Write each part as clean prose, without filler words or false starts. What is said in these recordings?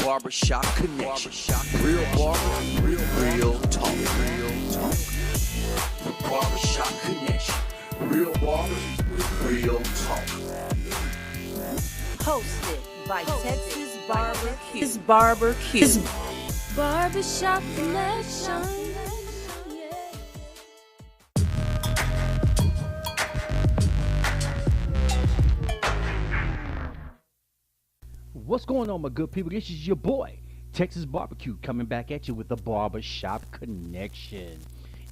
Barbershop Connection. Real barber, real talk. The Barbershop Connection. Real barber, real talk. Hosted by Texas Barbecue. Barbershop Connection. What's going on, my good people? This is your boy, Texas Barbecue, coming back at you with the Barbershop Connection.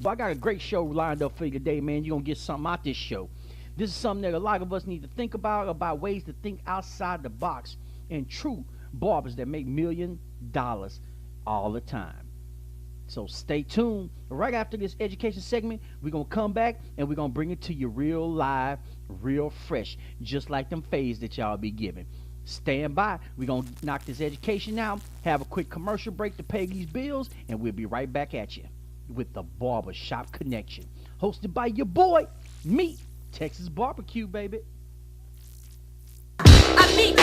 But I got a great show lined up for you today, man. You're going to get something out this show. This is something that a lot of us need to think about ways to think outside the box, and true barbers that make $1 million all the time. So stay tuned. Right after this education segment, we're going to come back and we're going to bring it to you real live, real fresh, just like them fades that y'all be giving. Stand by. We're going to knock this education out, have a quick commercial break to pay these bills, and we'll be right back at you with the Barbershop Connection, hosted by your boy, me, Texas Barbecue, baby. I mean,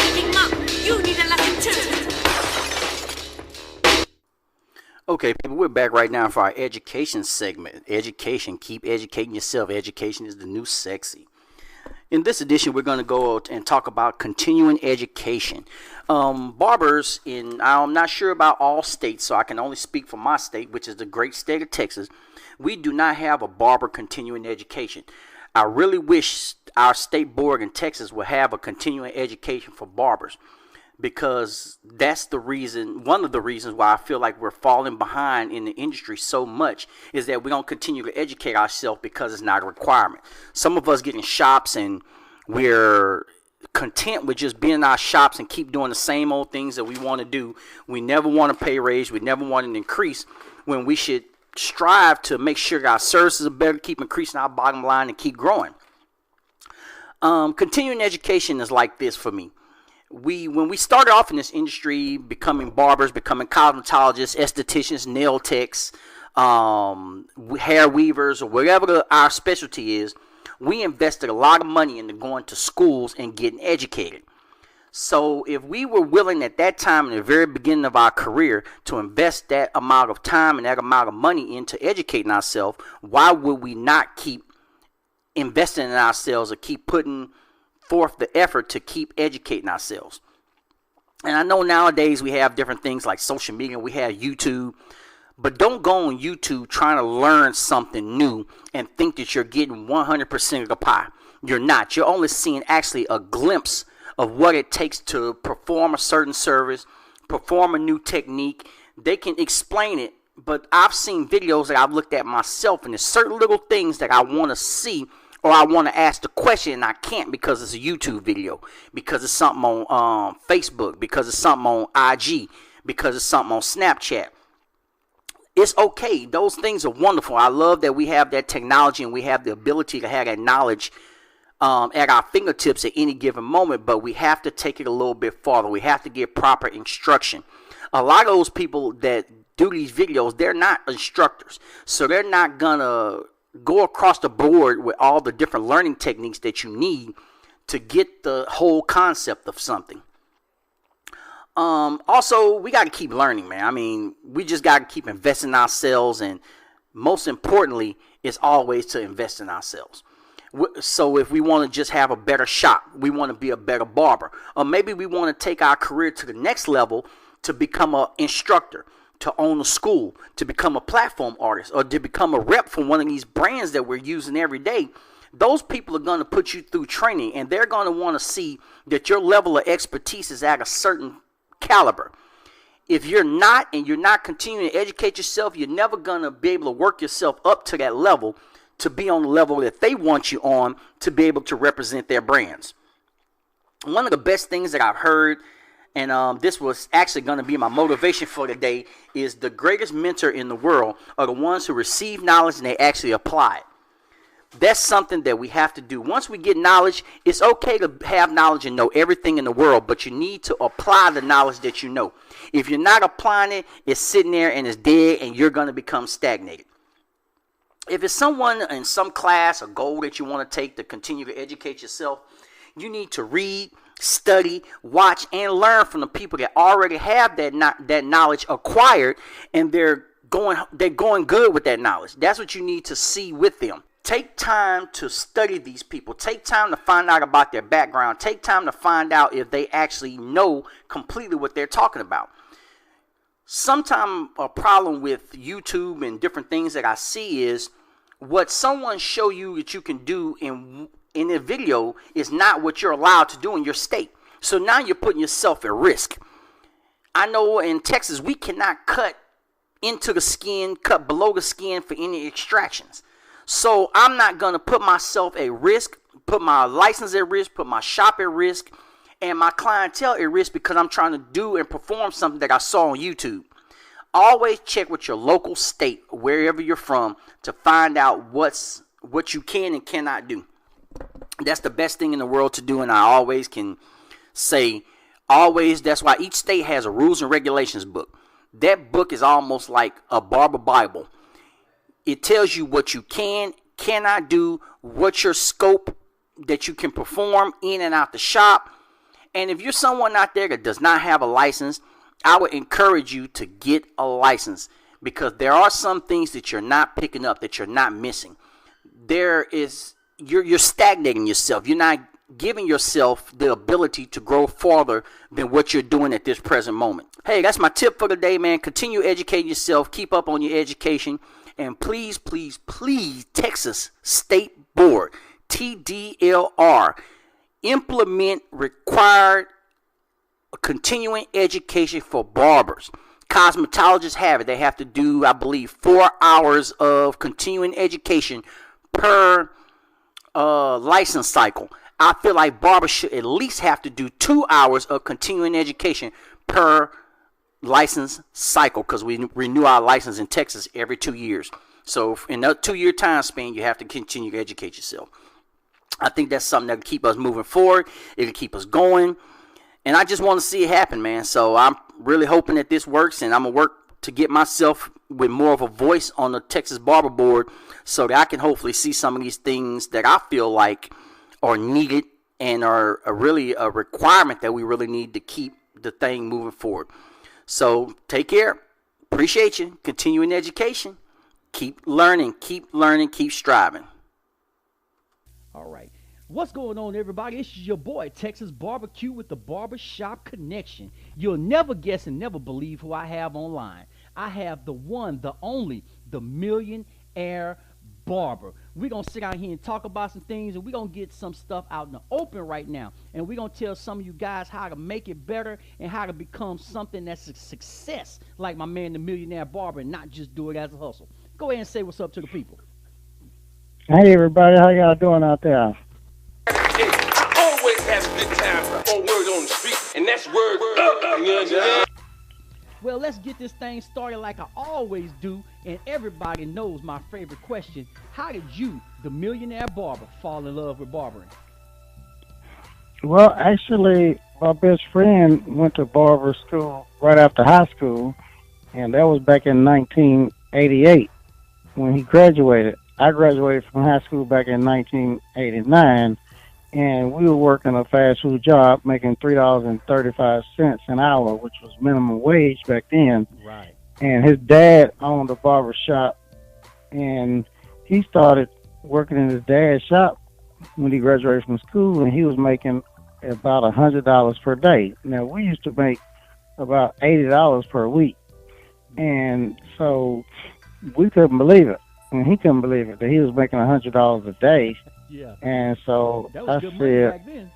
you need a lesson too. Okay, people, we're back right now for our education segment. Education, keep educating yourself. Education is the new sexy. In this edition, we're going to go and talk about continuing education. Barbers I'm not sure about all states, so I can only speak for my state, which is the great state of Texas. We do not have a barber continuing education. I really wish our state board in Texas would have a continuing education for barbers, because that's the reason, one of the reasons why I feel like we're falling behind in the industry so much is that we don't continue to educate ourselves because it's not a requirement. Some of us get in shops and we're content with just being in our shops and keep doing the same old things that we want to do. We never want to pay raise. We never want an increase, when we should strive to make sure our services are better, keep increasing our bottom line, and keep growing. Continuing education is like this for me. When we started off in this industry, becoming barbers, becoming cosmetologists, estheticians, nail techs, hair weavers, or whatever our specialty is, we invested a lot of money into going to schools and getting educated. So if we were willing at that time, in the very beginning of our career, to invest that amount of time and that amount of money into educating ourselves, why would we not keep investing in ourselves or keep putting forth the effort to keep educating ourselves? And I know nowadays we have different things like social media, we have YouTube, but don't go on YouTube trying to learn something new and think that you're getting 100% of the pie. You're not. You're only seeing actually a glimpse of what it takes to perform a certain service, perform a new technique. They can explain it, but I've seen videos that I've looked at myself, and there's certain little things that I want to see, or I want to ask the question, and I can't because it's a YouTube video, because it's something on Facebook, because it's something on IG, because it's something on Snapchat. It's okay. Those things are wonderful. I love that we have that technology and we have the ability to have that knowledge at our fingertips at any given moment, but we have to take it a little bit farther. We have to get proper instruction. A lot of those people that do these videos, they're not instructors, so they're not going to go across the board with all the different learning techniques that you need to get the whole concept of something. Also, we got to keep learning, man. I mean, we just got to keep investing in ourselves, and most importantly is always to invest in ourselves. So if we want to just have a better shop, we want to be a better barber, or maybe we want to take our career to the next level to become an instructor, to own a school, to become a platform artist, or to become a rep for one of these brands that we're using every day, those people are going to put you through training, and they're going to want to see that your level of expertise is at a certain caliber. If you're not, and you're not continuing to educate yourself, you're never going to be able to work yourself up to that level, to be on the level that they want you on, to be able to represent their brands. One of the best things that I've heard, and this was actually going to be my motivation for today, is the greatest mentor in the world are the ones who receive knowledge and they actually apply it. That's something that we have to do. Once we get knowledge, it's okay to have knowledge and know everything in the world, but you need to apply the knowledge that you know. If you're not applying it, it's sitting there and it's dead, and you're going to become stagnated. If it's someone in some class or goal that you want to take to continue to educate yourself, you need to read, study, watch, and learn from the people that already have that knowledge acquired, and they're going good with that knowledge. That's what you need to see with them. Take time to study these people. Take time to find out about their background. Take time to find out if they actually know completely what they're talking about. Sometimes a problem with YouTube and different things that I see is what someone show you that you can do in a video is not what you're allowed to do in your state. So now you're putting yourself at risk. I know in Texas we cannot cut into the skin, cut below the skin for any extractions. So I'm not going to put myself at risk, put my license at risk, put my shop at risk, and my clientele at risk because I'm trying to do and perform something that I saw on YouTube. Always check with your local state, wherever you're from, to find out what you can and cannot do. That's the best thing in the world to do, and I always can say, always, that's why each state has a rules and regulations book. That book is almost like a barber Bible. It tells you what you cannot do, what's your scope that you can perform in and out the shop. And if you're someone out there that does not have a license, I would encourage you to get a license, because there are some things that you're not picking up, that you're not missing. You're stagnating yourself. You're not giving yourself the ability to grow farther than what you're doing at this present moment. Hey, that's my tip for the day, man. Continue educating yourself. Keep up on your education. And please, please, please, Texas State Board, TDLR, implement required continuing education for barbers. Cosmetologists have it. They have to do, I believe, 4 hours of continuing education per license cycle. I feel like barbers should at least have to do 2 hours of continuing education per license cycle, because we renew our license in Texas every 2 years. So in that 2-year time span, you have to continue to educate yourself. I think that's something that can keep us moving forward. It can keep us going. And I just want to see it happen, man. So I'm really hoping that this works, and I'm going to work to get myself with more of a voice on the Texas Barber Board so that I can hopefully see some of these things that I feel like are needed and are really a requirement that we really need to keep the thing moving forward. So take care. Appreciate you. Continuing education. Keep learning, keep striving. All right. What's going on, everybody? This is your boy, Texas Barbecue, with the Barbershop Connection. You'll never guess and never believe who I have online. I have the one, the only, the Millionaire Barber. We're going to sit out here and talk about some things, and we're going to get some stuff out in the open right now. And we're going to tell some of you guys how to make it better and how to become something that's a success, like my man, the Millionaire Barber, and not just do it as a hustle. Go ahead and say what's up to the people. Hey, everybody. How y'all doing out there? I always have a good time on word on the street, and that's word up. You understand? Well, let's get this thing started like I always do, and everybody knows my favorite question. How did you, the Millionaire Barber, fall in love with barbering? Well, actually, my best friend went to barber school right after high school, and that was back in 1988 when he graduated. I graduated from high school back in 1989, and we were working a fast food job making $3.35 an hour, which was minimum wage back then. Right. And his dad owned a barber shop, and he started working in his dad's shop when he graduated from school, and he was making about $100 per day. Now, we used to make about $80 per week, and so we couldn't believe it. And he couldn't believe it, that he was making $100 a day. Yeah. And so That was I good money said, back then.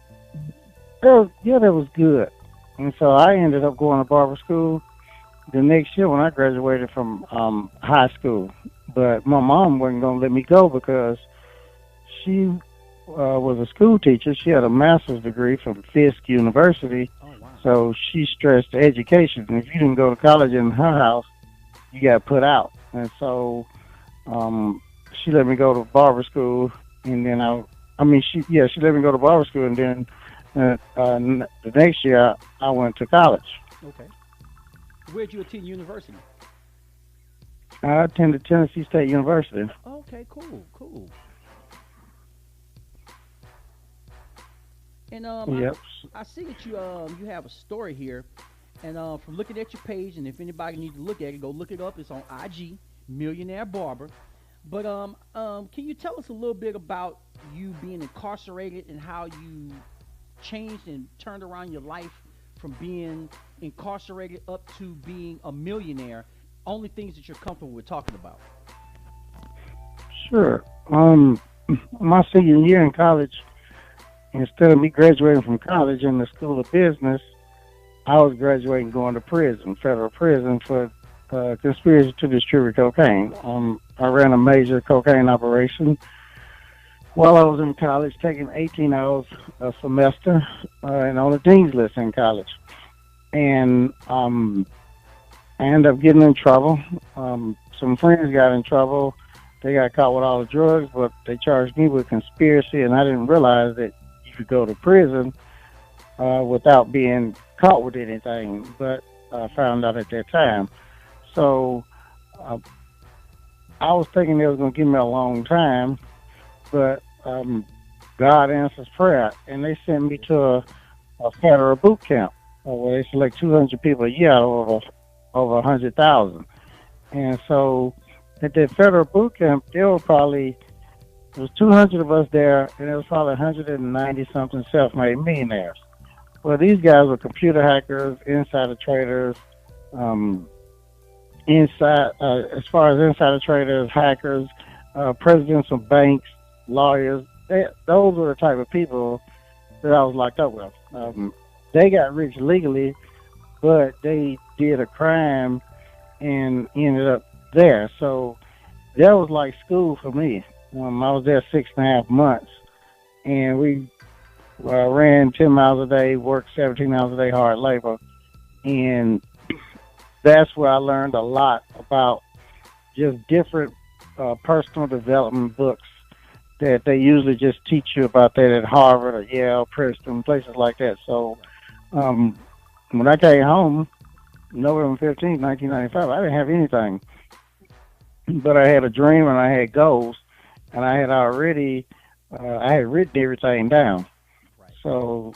that was good. And so I ended up going to barber school the next year when I graduated from high school. But my mom wasn't going to let me go because she was a school teacher. She had a master's degree from Fisk University. Oh, wow. So she stressed education. And if you didn't go to college in her house, you got put out. And so she let me go to barber school. And then she let me go to barber school, and then the next year I went to college. Okay. Where'd you attend university? I attended Tennessee State University. Okay, cool. And Yep. I see that you have a story here, and from looking at your page, and if anybody needs to look at it, go look it up. It's on IG, Millionaire Barber. But can you tell us a little bit about you being incarcerated and how you changed and turned around your life from being incarcerated up to being a millionaire? Only things that you're comfortable with talking about. Sure. My senior year in college, instead of me graduating from college in the School of Business, I was graduating going to prison, federal prison, for conspiracy to distribute cocaine. I ran a major cocaine operation while I was in college, taking 18 hours a semester and on the dean's list in college. And I ended up getting in trouble. Some friends got in trouble. They got caught with all the drugs, but they charged me with conspiracy, and I didn't realize that you could go to prison without being caught with anything, but I found out at that time. So I was thinking they was going to give me a long time, but God answers prayer, and they sent me to a federal boot camp where they select 200 people a year out of over 100,000. And so at that federal boot camp, there was 200 of us there, and there was probably 190 something self-made millionaires. Well, these guys were computer hackers, insider traders, as far as insider traders, hackers, presidents of banks, lawyers. Those were the type of people that I was locked up with. They got rich legally, but they did a crime and ended up there. So that was like school for me. I was there 6.5 months, and we ran 10 miles a day, worked 17 hours a day, hard labor. And that's where I learned a lot about just different personal development books that they usually just teach you about that at Harvard or Yale, Princeton, places like that. So when I came home, November 15, 1995, I didn't have anything. But I had a dream and I had goals, and I had already, I had written everything down. Right. So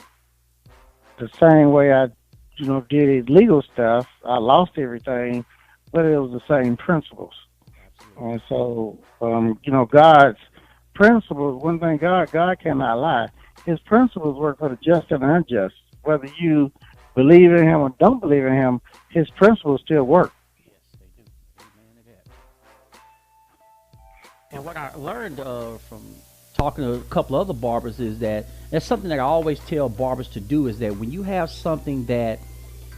the same way I, did illegal stuff, I lost everything, but it was the same principles. Absolutely. And so, God's principles, one thing God cannot lie. His principles work for the just and the unjust. Whether you believe in him or don't believe in him, his principles still work. Yes, they do. Amen to that. And what I learned from talking to a couple other barbers is that that's something that I always tell barbers to do, is that when you have something that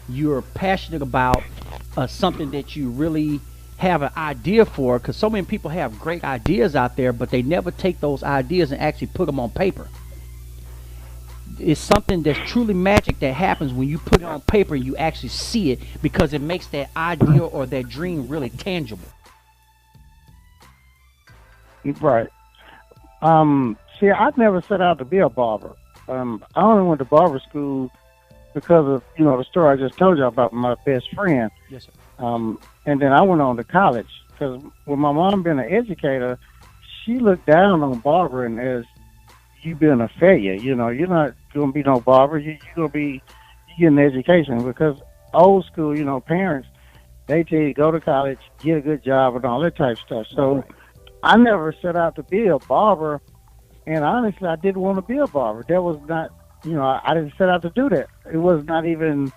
you're passionate about, something that you really have an idea for, because so many people have great ideas out there, but they never take those ideas and actually put them on paper. It's something that's truly magic that happens when you put it on paper and you actually see it, because it makes that idea or that dream really tangible. Right. See, I never set out to be a barber. I only went to barber school because of, the story I just told you about my best friend. Yes, sir. And then I went on to college because with my mom being an educator, she looked down on barbering as you being a failure. You're not going to be no barber. You're going to be getting an education, because old school, parents, they tell you go to college, get a good job, and all that type of stuff. So I never set out to be a barber, and honestly, I didn't want to be a barber. That was not, I didn't set out to do that. It was not even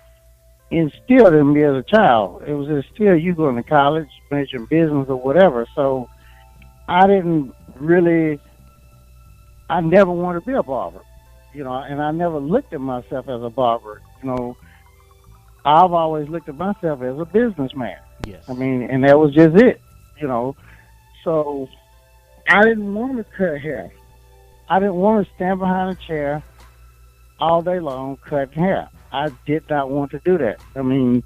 instilled in me as a child. It was instilled you going to college, majoring business or whatever. So I didn't really, I never wanted to be a barber, and I never looked at myself as a barber. I've always looked at myself as a businessman. Yes. I mean, and that was just it, So I didn't want to cut hair. I didn't want to stand behind a chair all day long cutting hair. I did not want to do that. I mean,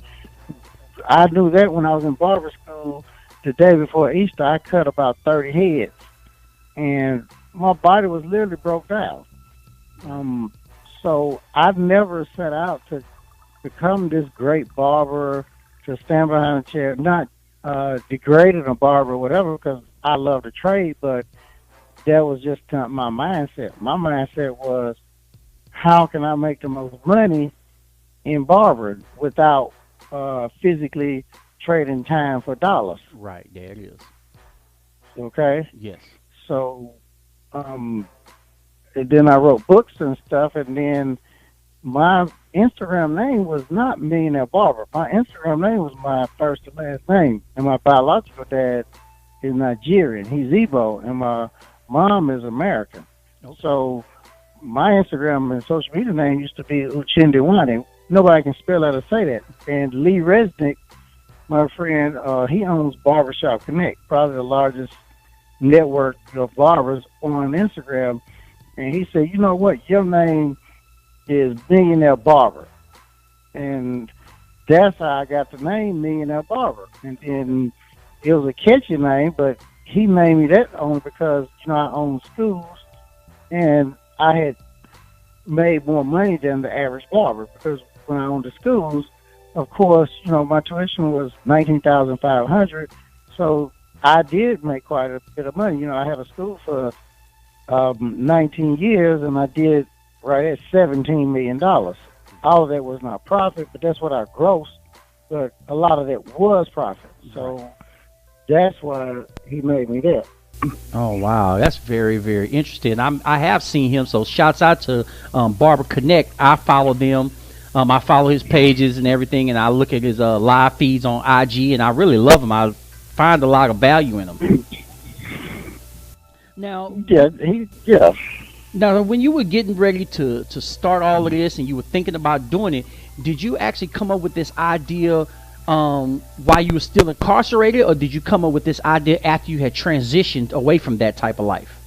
I knew that when I was in barber school. The day before Easter, I cut about 30 heads, and my body was literally broke down. So I never set out to become this great barber, to stand behind a chair, not degrading a barber or whatever, because I love the trade, but that was just my mindset. My mindset was, how can I make the most money in barbering without physically trading time for dollars. Right, there it is. Okay, Yes. so and then I wrote books and stuff, and then my Instagram name was not Millionaire Barber. My Instagram name was my first and last name, and my biological dad is Nigerian. He's Igbo, and my mom is American. Okay. So my Instagram and social media name used to be Uchendiwane. Nobody can spell that or say that. And Lee Resnick, my friend, he owns Barbershop Connect, probably the largest network of barbers on Instagram. And he said, you know what, your name is Millionaire Barber. And that's how I got the name Millionaire Barber. And then it was a catchy name, but he named me that only because, you know, I own schools and I had made more money than the average barber because when I owned the schools, of course, you know, my tuition was $19,500. So I did make quite a bit of money. You know, I had a school for 19 years, and I did right at $17 million. All of that was not profit, but that's what I grossed. But a lot of that was profit. So that's why he made me that. Oh wow, that's very, very interesting. I have seen him, so shouts out to Barber Connect. I follow them. I follow his pages and everything, and I look at his live feeds on IG, and I really love him. I find a lot of value in him. Now, Yeah. now, when you were getting ready to start all of this, and you were thinking about doing it, did you actually come up with this idea while you were still incarcerated, or did you come up with this idea after you had transitioned away from that type of life?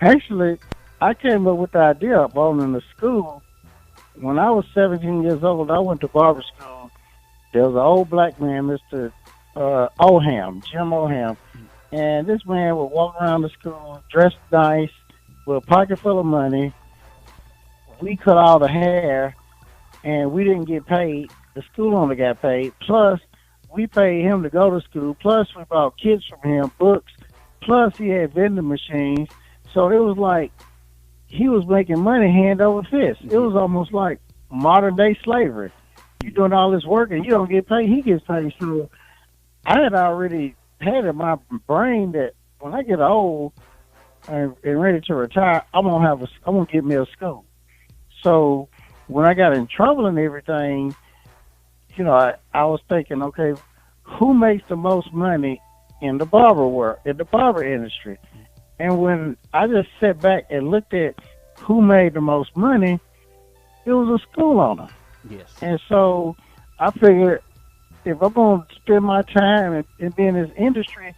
Actually, I came up with the idea of owning a school. When I was 17 years old, I went to barber school. There was an old black man, Mr. Oham, Jim Oham, and this man would walk around the school dressed nice with a pocket full of money. We cut all the hair, and we didn't get paid. The school only got paid. Plus, we paid him to go to school. Plus, we bought kids from him, books. Plus, he had vending machines. So it was like he was making money hand over fist. It was almost like modern day slavery. You're doing all this work and you don't get paid. He gets paid. So I had already had in my brain that when I get old and ready to retire, I'm gonna get me a school. So when I got in trouble and everything, you know, I was thinking, okay, who makes the most money in the barber world, in the barber industry? And when I just sat back and looked at who made the most money, it was a school owner. Yes. And so I figured if I'm going to spend my time and be in this industry,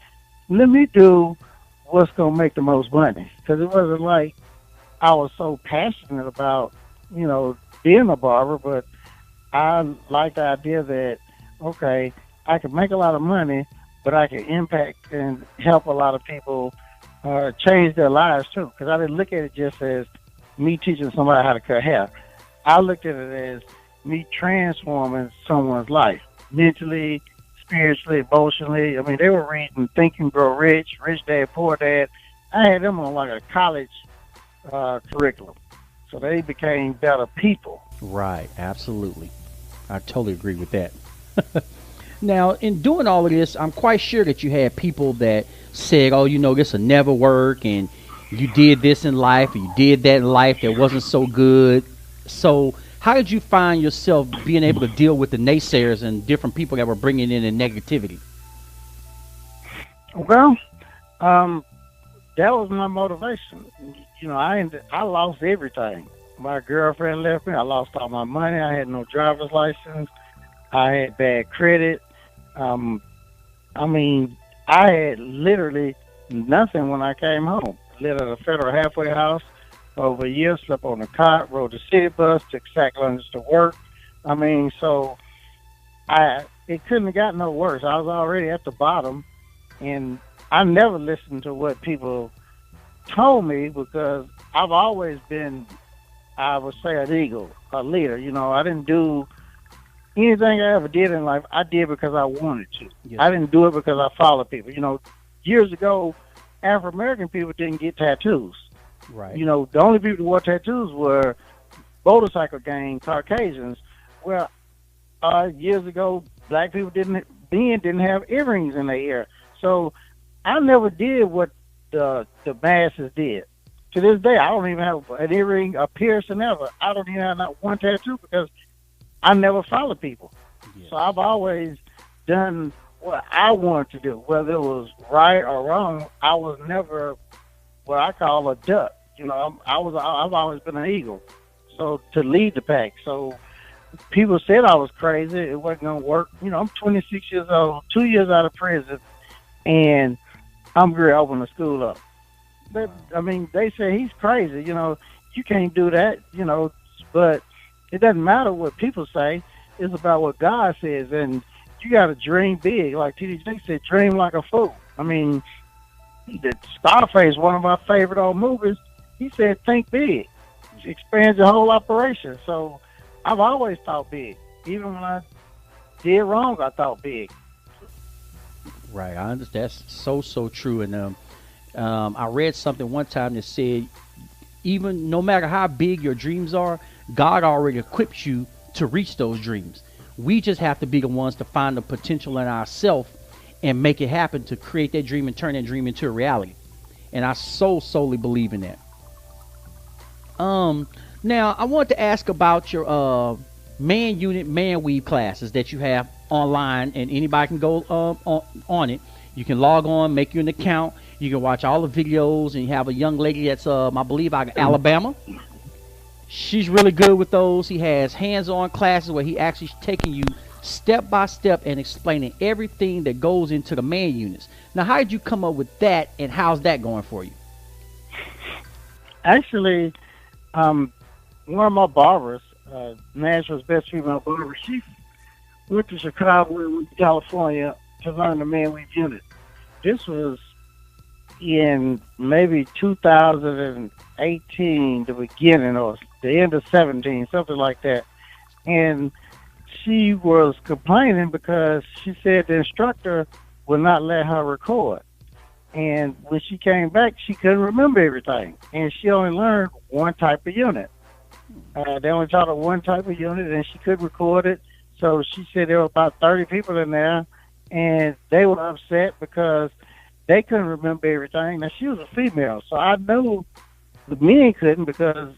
let me do what's going to make the most money. Because it wasn't like I was so passionate about, you know, being a barber, but I like the idea that, okay, I can make a lot of money, but I can impact and help a lot of people change their lives too. Because I didn't look at it just as me teaching somebody how to cut hair. I looked at it as me transforming someone's life, mentally, spiritually, emotionally. I mean, they were reading Think and Grow Rich, Rich Dad, Poor Dad. I had them on like a college curriculum. So they became better people. Right, absolutely. I totally agree with that. Now, in doing all of this, I'm quite sure that you had people that said, oh, you know, this will never work, and you did this in life, or you did that in life that wasn't so good. So how did you find yourself being able to deal with the naysayers and different people that were bringing in the negativity? Well, that was my motivation. You know, I lost everything. My girlfriend left me. I lost all my money. I had no driver's license. I had bad credit. I mean, I had literally nothing when I came home. Lived at a federal halfway house for over a year, slept on a cot, rode the city bus, took sack lunches to work. I mean, so it couldn't have gotten no worse. I was already at the bottom, and I never listened to what people told me because I've always been, I would say, an eagle, a leader. You know, I didn't do anything I ever did in life, I did because I wanted to. Yes. I didn't do it because I followed people. You know, years ago, African-American people didn't get tattoos. Right. You know, the only people who wore tattoos were motorcycle gang Caucasians. Well, years ago, black people didn't have earrings in their ear. So I never did what the masses did. To this day, I don't even have an earring, a piercing ever. I don't even have not one tattoo because I never followed people. Yes. So I've always done what I wanted to do, whether it was right or wrong. I was never what I call a duck. You know, I've always been an eagle. So to lead the pack. So people said I was crazy. It wasn't gonna work. You know, I'm 26 years old, 2 years out of prison, and I'm going to open the school up. But, I mean, they say he's crazy. You know, you can't do that. You know, but it doesn't matter what people say. It's about what God says, and you got to dream big. Like TDJ said, dream like a fool. I mean, the Scarface, one of my favorite old movies, he said, think big. Expand your whole operation. So I've always thought big. Even when I did wrong, I thought big. Right. I understand. That's so true. And I read something one time that said, even no matter how big your dreams are, God already equips you to reach those dreams. We just have to be the ones to find the potential in ourselves and make it happen to create that dream and turn that dream into a reality. And I solely believe in that. Now I want to ask about your man unit, man weave classes that you have online, and anybody can go on it. You can log on, make you an account. You can watch all the videos, and you have a young lady that's I believe out of Alabama. She's really good with those. He has hands-on classes where he actually taking you step by step and explaining everything that goes into the man units. Now, how did you come up with that, and how's that going for you? Actually, one of my barbers, Nashville's best female barber, she went to Chicago and went to California to learn the man weave unit. This was in maybe 2018, the beginning, or the end of 17, something like that. And she was complaining because she said the instructor would not let her record. And when she came back, she couldn't remember everything. And she only learned one type of unit. They only taught her one type of unit, and she couldn't record it. So she said there were about 30 people in there, and they were upset because they couldn't remember everything. Now, she was a female, so I knew the men couldn't because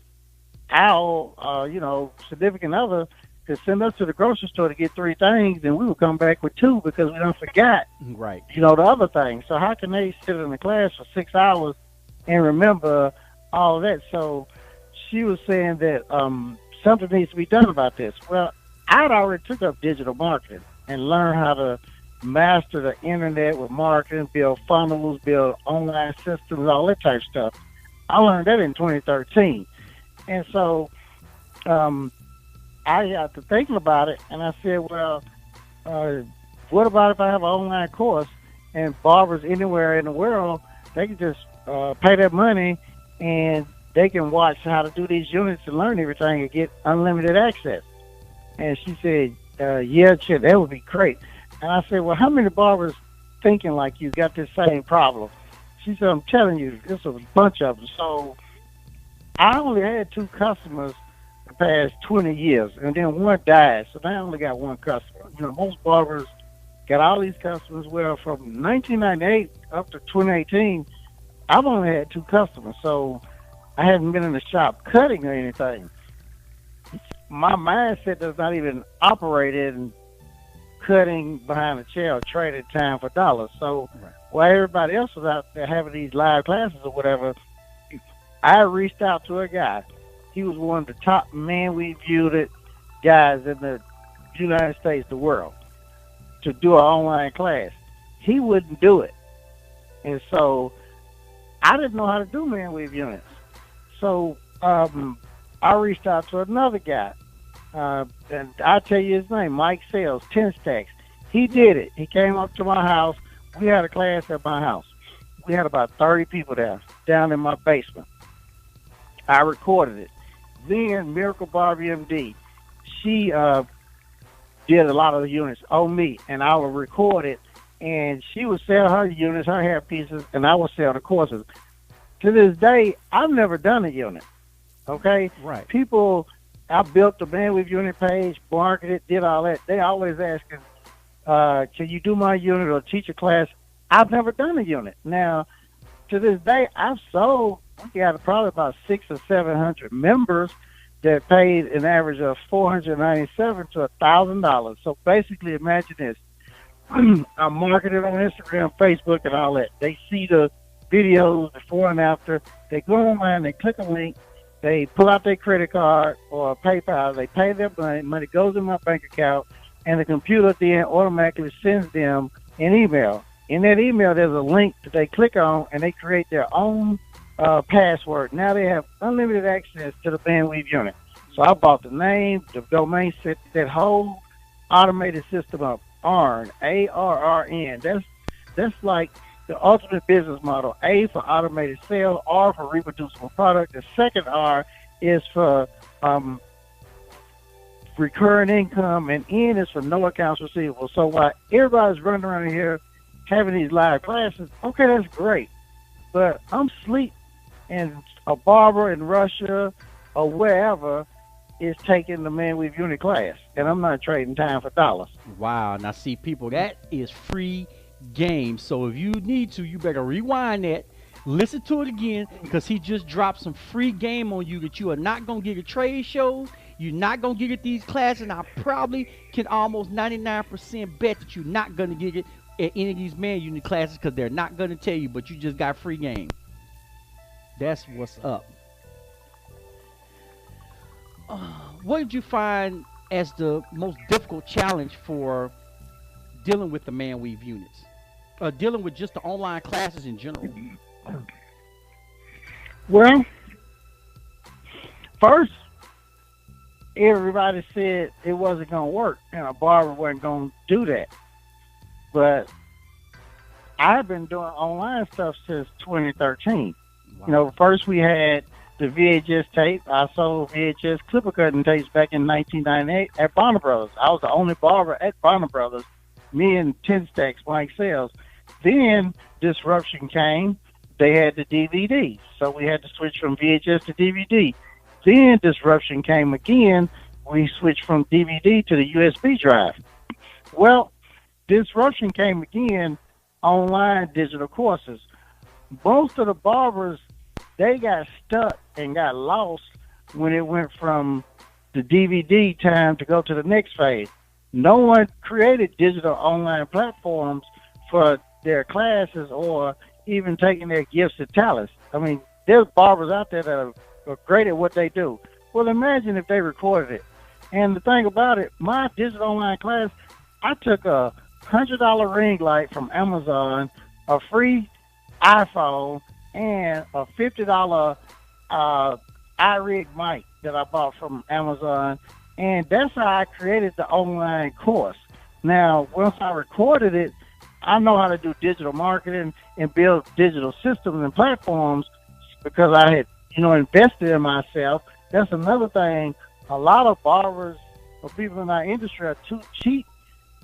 our, significant other could send us to the grocery store to get 3 things, and we would come back with 2 because we don't forgot, right, the other thing. So how can they sit in the class for 6 hours and remember all of that? So she was saying that something needs to be done about this. Well, I'd already took up digital marketing and learned how to master the internet with marketing, build funnels, build online systems, all that type of stuff. I learned that in 2013. And so I got to thinking about it, and I said, well, what about if I have an online course and barbers anywhere in the world, they can just pay that money and they can watch how to do these units and learn everything and get unlimited access. And she said, yeah, Chip, that would be great. And I said, well, how many barbers thinking like you got this same problem? She said, I'm telling you, there's a bunch of them. So I only had 2 customers the past 20 years, and then one died. So now I only got 1 customer. Most barbers got all these customers. Well, from 1998 up to 2018, I've only had 2 customers. So I haven't been in the shop cutting or anything. My mindset does not even operate in cutting behind a chair or trading time for dollars. So while everybody else was out there having these live classes or whatever, I reached out to a guy. He was one of the top man weave unit guys in the United States, the world, to do an online class. He wouldn't do it. And so I didn't know how to do man weave units. So I reached out to another guy. And I'll tell you his name, Mike Sales, 10 Stacks. He did it. He came up to my house. We had a class at my house. We had about 30 people there, down in my basement. I recorded it. Then Miracle Barbie MD, she did a lot of the units on me, and I would record it, and she would sell her units, her hair pieces, and I would sell the courses. to this day, I've never done a unit. Okay? Right. People, I built the bandwidth unit page, marketed, did all that. They always asking, can you do my unit or teach a class? I've never done a unit. Now, to this day, I've sold, we got probably about 600 or 700 members that paid an average of $497 to $1,000. So basically, imagine this. I'm marketed on Instagram, Facebook, and all that. They see the videos before and after. They go online, they click a link, they pull out their credit card or PayPal, they pay their money goes in my bank account, and the computer then automatically sends them an email. In that email, there's a link that they click on, and they create their own password. Now they have unlimited access to the bandwidth unit. So I bought the name, the domain, set that whole automated system up. ARN, ARRN. That's like the ultimate business model. A for automated sales, R for reproducible product. The second R is for recurring income, and N is for no accounts receivable. So while everybody's running around here having these live classes, okay, that's great. But I'm asleep, and a barber in Russia or wherever is taking the man with unit class, and I'm not trading time for dollars. Wow. Now, see, people, that is free game. So if you need to, you better rewind that, listen to it again, because he just dropped some free game on you that you are not going to get at trade shows. You're not going to get at these classes, and I probably can almost 99% bet that you're not going to get it at any of these man unit classes, because they're not going to tell you, but you just got free game. That's what's up. What did you find as the most difficult challenge for dealing with the man weave units? Dealing with just the online classes in general? Well, first, everybody said it wasn't going to work, and a barber wasn't going to do that. But I've been doing online stuff since 2013. Wow. You know, first we had the VHS tape. I sold VHS clipper cutting tapes back in 1998 at Bonner Brothers. I was the only barber at Bonner Brothers, me and 10 Stacks, Mike Sales. Then disruption came. They had the DVD, so we had to switch from VHS to DVD. Then disruption came again. We switched from DVD to the USB drive. Well, disruption came again, online digital courses. Most of the barbers, they got stuck and got lost when it went from the DVD time to go to the next phase. No one created digital online platforms for their classes or even taking their gifts and talents. I mean, there's barbers out there that are great at what they do. Well, imagine if they recorded it. And the thing about it, my digital online class, I took a $100 ring light from Amazon, a free iPhone, and a $50 iRig mic that I bought from Amazon, and that's how I created the online course. Now, once I recorded it, I know how to do digital marketing and build digital systems and platforms because I had, invested in myself. That's another thing. A lot of barbers or people in our industry are too cheap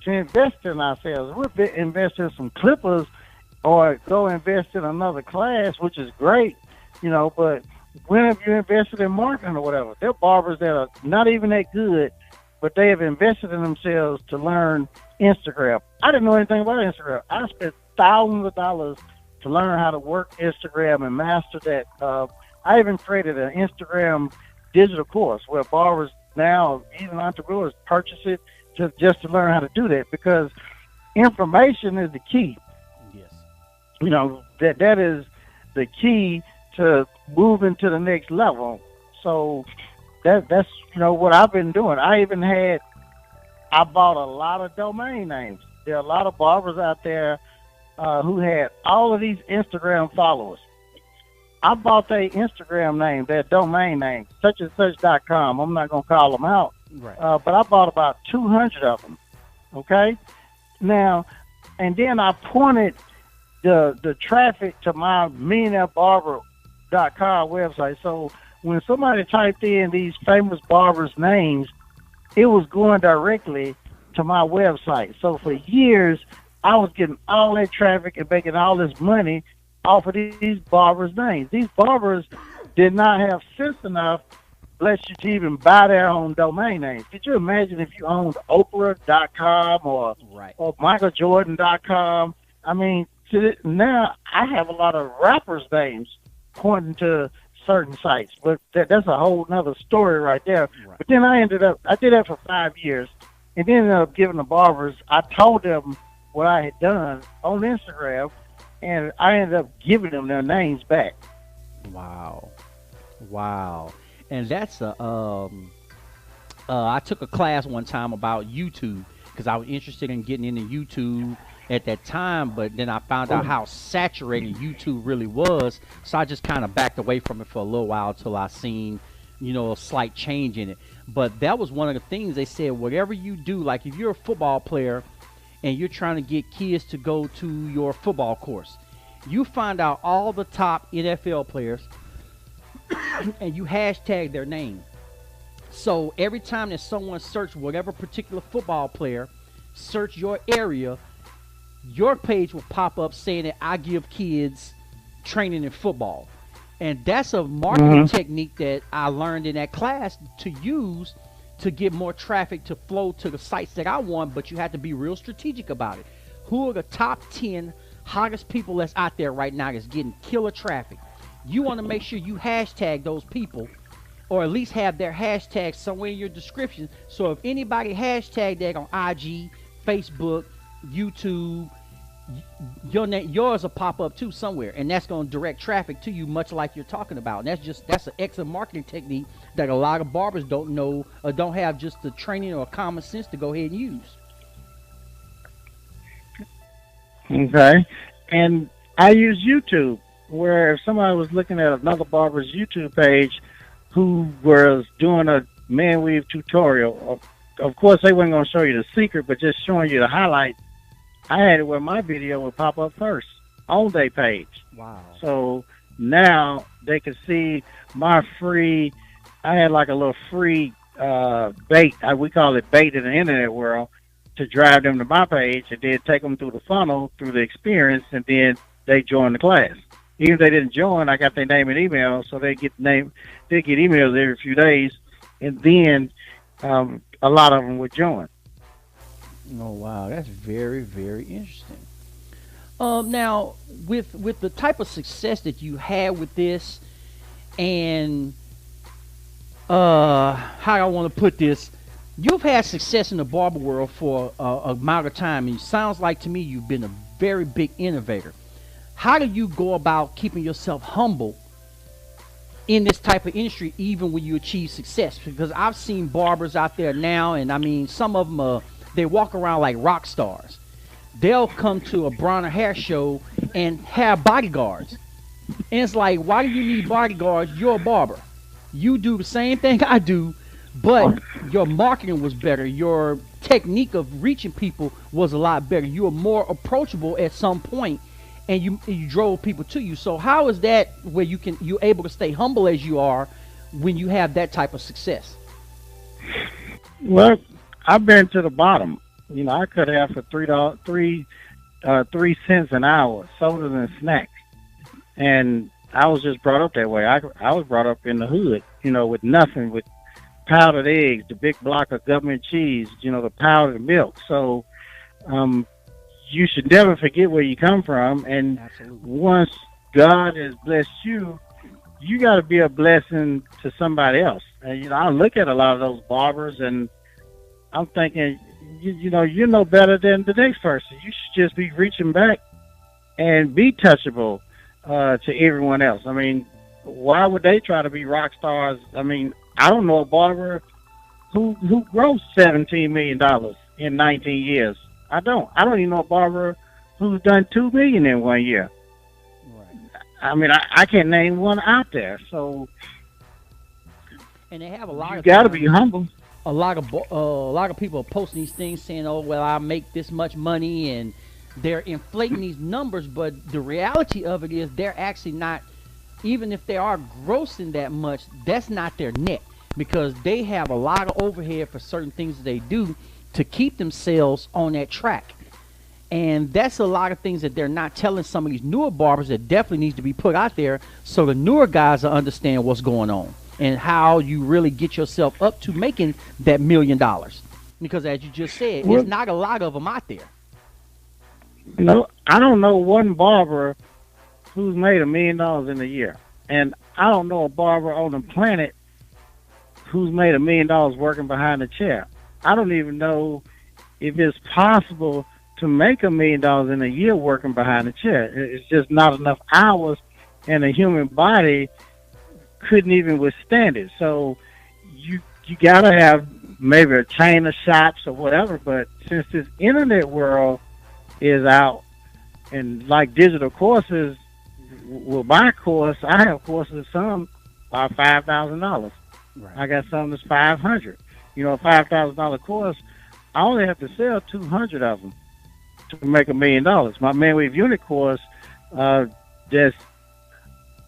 to invest in ourselves. We're investing in some clippers or go invest in another class, which is great, but when have you invested in marketing or whatever? There are barbers that are not even that good, but they have invested in themselves to learn Instagram. I didn't know anything about Instagram. I spent thousands of dollars to learn how to work Instagram and master that. I even created an Instagram digital course where barbers now, even entrepreneurs, purchase it just to learn how to do that, because information is the key. Yes. That is the key to moving to the next level. So that's what I've been doing. I bought a lot of domain names. There are a lot of barbers out there who had all of these Instagram followers. I bought their Instagram name, their domain name, such and such.com. I'm not going to call them out. Right. But I bought about 200 of them. Okay? Now, and then I pointed the traffic to my millionairebarber.com website. So when somebody typed in these famous barbers' names, it was going directly to my website. So for years, I was getting all that traffic and making all this money off of these barbers' names. These barbers did not have sense enough, bless you, to even buy their own domain names. Could you imagine if you owned Oprah.com or MichaelJordan.com? I mean, now I have a lot of rappers' names pointing to certain sites, but that's a whole nother story right there. Right. But then I did that for 5 years, and then ended up giving the barbers, I told them what I had done on Instagram, and I ended up giving them their names back. Wow. And that's I took a class one time about YouTube because I was interested in getting into YouTube at that time, but then I found out how saturated YouTube really was, so I just kind of backed away from it for a little while until I seen, a slight change in it. But that was one of the things they said, whatever you do, like if you're a football player and you're trying to get kids to go to your football course, you find out all the top NFL players and you hashtag their name. So every time that someone search whatever particular football player, search your area, your page will pop up saying that I give kids training in football. And that's a marketing technique that I learned in that class to use to get more traffic to flow to the sites that I want, but you have to be real strategic about it. Who are the top 10 hottest people that's out there right now that's getting killer traffic? You want to make sure you hashtag those people, or at least have their hashtag somewhere in your description. So if anybody hashtag that on IG, Facebook, YouTube, yours will pop up too somewhere, and that's going to direct traffic to you, much like you're talking about. And that's an excellent marketing technique that a lot of barbers don't know or don't have just the training or common sense to go ahead and use. Okay, and I use YouTube, where if somebody was looking at another barber's YouTube page who was doing a man weave tutorial, of course they weren't going to show you the secret, but just showing you the highlight. I had it where my video would pop up first on their page. Wow. So now they could see my free, I had like a little free bait, we call it bait in the internet world, to drive them to my page and then take them through the funnel, through the experience, and then they join the class. Even if they didn't join, I got their name and email, so they get emails every few days, and then a lot of them would join. Oh wow, that's very, very interesting. Now, with the type of success that you had with this, and how I want to put this, you've had success in the barber world for a amount of time, and it sounds like to me you've been a very big innovator. How do you go about keeping yourself humble in this type of industry, even when you achieve success? Because I've seen barbers out there now, and I mean, some of them they walk around like rock stars. They'll come to a Bronner hair show and have bodyguards. And it's like, why do you need bodyguards? You're a barber. You do the same thing I do, but your marketing was better. Your technique of reaching people was a lot better. You were more approachable at some point, and you drove people to you. So how is that where you're able to stay humble as you are when you have that type of success? Well, I've been to the bottom. I could have for $3 cents an hour, sodas and snacks. And I was just brought up that way. I was brought up in the hood, with nothing, with powdered eggs, the big block of government cheese, the powdered milk. So you should never forget where you come from. And absolutely, once God has blessed you, you got to be a blessing to somebody else. And, I look at a lot of those barbers, and I'm thinking, you're no better than the next person. You should just be reaching back and be touchable to everyone else. I mean, why would they try to be rock stars? I mean, I don't know a barber who grossed $17 million in 19 years. I don't even know a barber who's done $2 million in 1 year. Right. I mean, I can't name one out there. So, and they have a lot. You got to be humble. A lot of people are posting these things saying, "Oh, well, I make this much money," and they're inflating these numbers. But the reality of it is, they're actually not. Even if they are grossing that much, that's not their net, because they have a lot of overhead for certain things that they do to keep themselves on that track. And that's a lot of things that they're not telling some of these newer barbers that definitely needs to be put out there so the newer guys will understand what's going on and how you really get yourself up to making that $1 million. Because as you just said, Well, there's not a lot of them out there. No, I don't know one barber who's made $1 million in a year, and I don't know a barber on the planet who's made $1 million working behind a chair. I don't even know if it's possible to make $1 million in a year working behind a chair. It's just not enough hours, and the human body couldn't even withstand it. So you gotta have maybe a chain of shops or whatever. But since this internet world is out, and like digital courses, well, my course, I have courses, some are $5,000. Right. I got some that's $500. You know, a $5,000 course, I only have to sell 200 of them to make $1 million. My Man Weave unit course, that's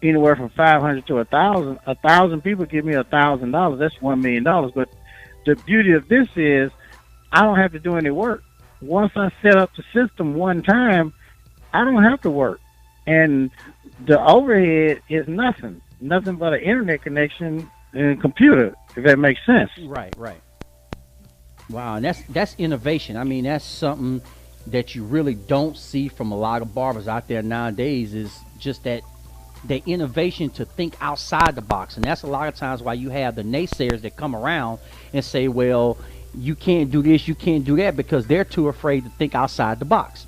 anywhere from 500 to 1,000. 1,000 people give me $1,000. That's $1 million. But the beauty of this is, I don't have to do any work. Once I set up the system one time, I don't have to work. And the overhead is nothing but an internet connection and a computer, if that makes sense. Right. Wow, and that's innovation. I mean, that's something that you really don't see from a lot of barbers out there nowadays, is just that innovation to think outside the box. And that's a lot of times why you have the naysayers that come around and say, well, you can't do this, you can't do that, because they're too afraid to think outside the box.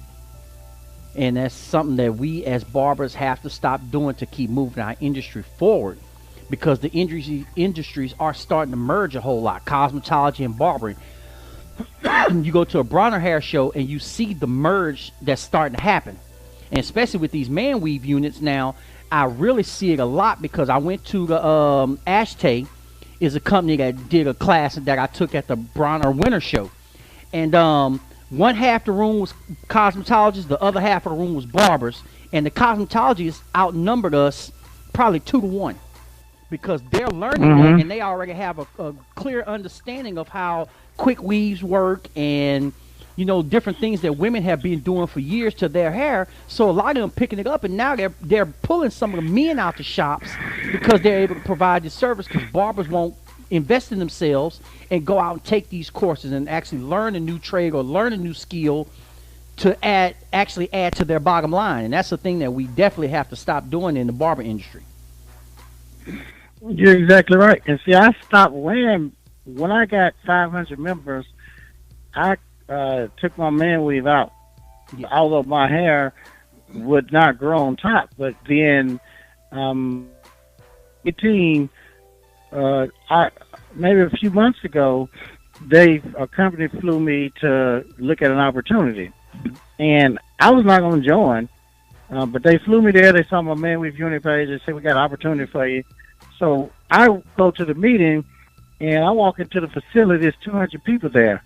And that's something that we as barbers have to stop doing to keep moving our industry forward, because the industries are starting to merge a whole lot, cosmetology and barbering. You go to a Bronner hair show and you see the merge that's starting to happen. And especially with these man weave units now, I really see it a lot, because I went to the Ashtay is a company that did a class that I took at the Bronner Winter Show. And one half the room was cosmetologists, the other half of the room was barbers. And the cosmetologists outnumbered us probably 2 to 1, because they're learning that, and they already have a clear understanding of how quick weaves work and, you know, different things that women have been doing for years to their hair. So a lot of them picking it up, and now they're pulling some of the men out the shops because they're able to provide this service, because barbers won't invest in themselves and go out and take these courses and actually learn a new trade or learn a new skill to actually add to their bottom line. And that's the thing that we definitely have to stop doing in the barber industry. You're exactly right. And see, I stopped wearing, when I got 500 members, I took my man weave out. Yeah. Although my hair would not grow on top. But then, 18, maybe a few months ago, a company flew me to look at an opportunity. And I was not going to join, but they flew me there. They saw my Man Weave unit page. They said, we got an opportunity for you. So I go to the meeting, and I walk into the facility. There's 200 people there.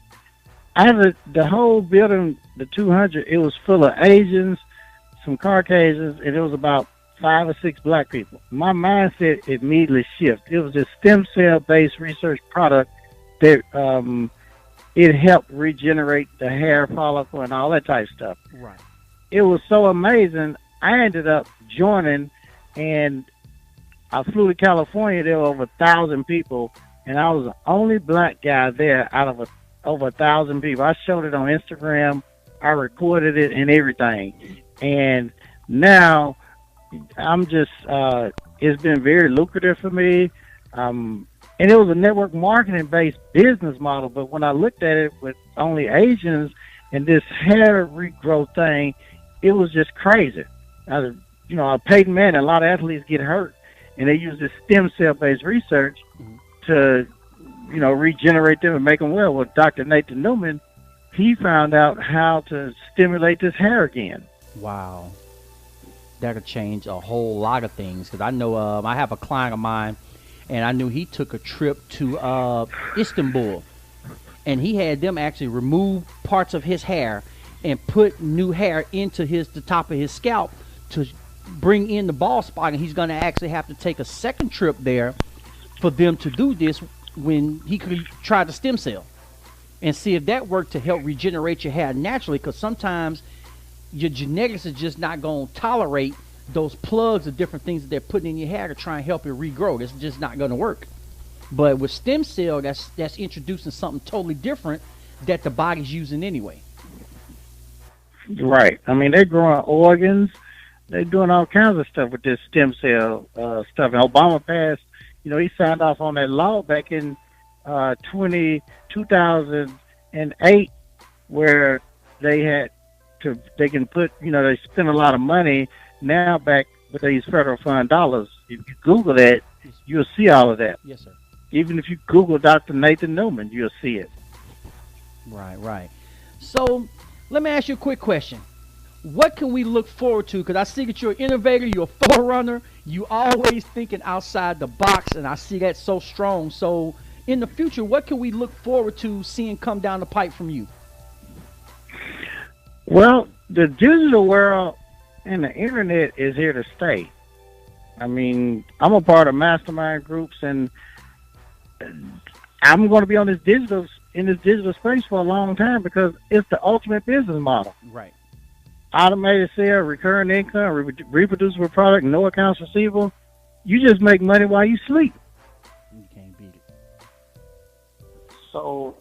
The whole building, the 200, it was full of Asians, some Caucasians, and it was about 5 or 6 black people. My mindset immediately shifted. It was a stem cell-based research product that it helped regenerate the hair follicle and all that type of stuff. Right. It was so amazing. I ended up joining, and I flew to California. There were over 1,000 people, and I was the only black guy there out of over 1,000 people. I showed it on Instagram. I recorded it and everything. And now I'm just, it's been very lucrative for me. And it was a network marketing based business model. But when I looked at it with only Asians and this hair regrowth thing, it was just crazy. Peyton Manning, a lot of athletes get hurt, and they use this stem cell based research to, regenerate them and make them well. Well, Dr. Nathan Newman, he found out how to stimulate this hair again. Wow. That'll change a whole lot of things, because I know I have a client of mine, and I knew he took a trip to Istanbul, and he had them actually remove parts of his hair and put new hair into the top of his scalp to bring in the bald spot. And he's going to actually have to take a second trip there for them to do this when he could try the stem cell and see if that worked to help regenerate your hair naturally, because sometimes your genetics are just not going to tolerate those plugs of different things that they're putting in your hair to try and help it regrow. It's just not going to work. But with stem cell, that's introducing something totally different that the body's using anyway. Right. I mean, they're growing organs. They're doing all kinds of stuff with this stem cell stuff. And Obama passed, he signed off on that law back in 2008, where they can put, they spend a lot of money now back with these federal fund dollars. If you Google that, you'll see all of that. Yes, sir. Even if you Google Dr. Nathan Newman, you'll see it. Right. So let me ask you a quick question. What can we look forward to? Because I see that you're an innovator, you're a forerunner, you always thinking outside the box, and I see that so strong. So in the future, what can we look forward to seeing come down the pipe from you? Well, the digital world and the internet is here to stay. I mean, I'm a part of mastermind groups, and I'm going to be on in this digital space for a long time because it's the ultimate business model. Right. Automated sale, recurring income, reproducible product, no accounts receivable. You just make money while you sleep. You can't beat it. So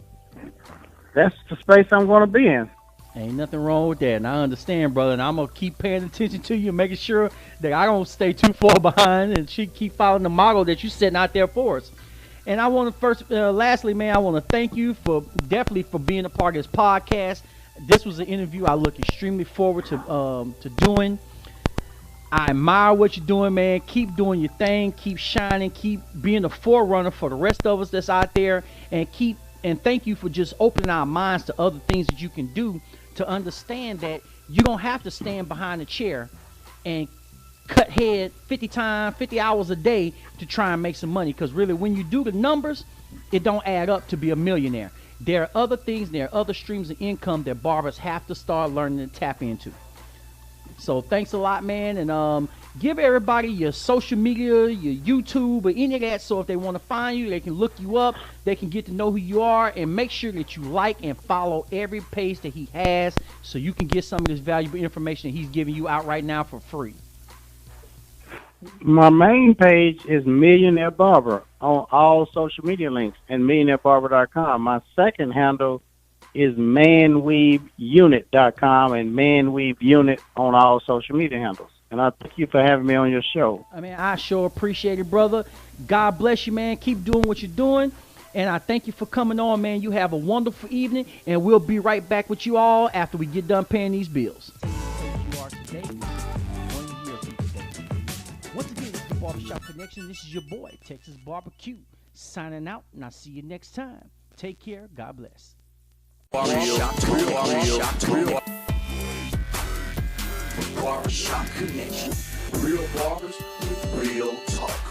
that's the space I'm going to be in. Ain't nothing wrong with that, and I understand, brother, and I'm going to keep paying attention to you and making sure that I don't stay too far behind and keep following the model that you're setting out there for us. And I want to lastly, man, I want to thank you for being a part of this podcast. This was an interview I look extremely forward to doing. I admire what you're doing, man. Keep doing your thing. Keep shining. Keep being a forerunner for the rest of us that's out there. And thank you for just opening our minds to other things that you can do to understand that you don't have to stand behind a chair and cut head 50 hours a day to try and make some money. Because really, when you do the numbers, it don't add up to be a millionaire. There are other things, there are other streams of income that barbers have to start learning to tap into. So thanks a lot, man, and give everybody your social media, your YouTube, or any of that, so if they want to find you, they can look you up, they can get to know who you are, and make sure that you like and follow every page that he has so you can get some of this valuable information that he's giving you out right now for free. My main page is Millionaire Barber on all social media links and millionairebarber.com. My second handle is manweaveunit.com and manweaveunit on all social media handles. And I thank you for having me on your show. I mean, I sure appreciate it, brother. God bless you, man. Keep doing what you're doing. And I thank you for coming on, man. You have a wonderful evening, and we'll be right back with you all after we get done paying these bills. You are today. Once again, this is the Barbershop Connection. This is your boy, Texas Barbecue, signing out, and I'll see you next time. Take care. God bless. Barbershop Connection. Real barbers with real talk.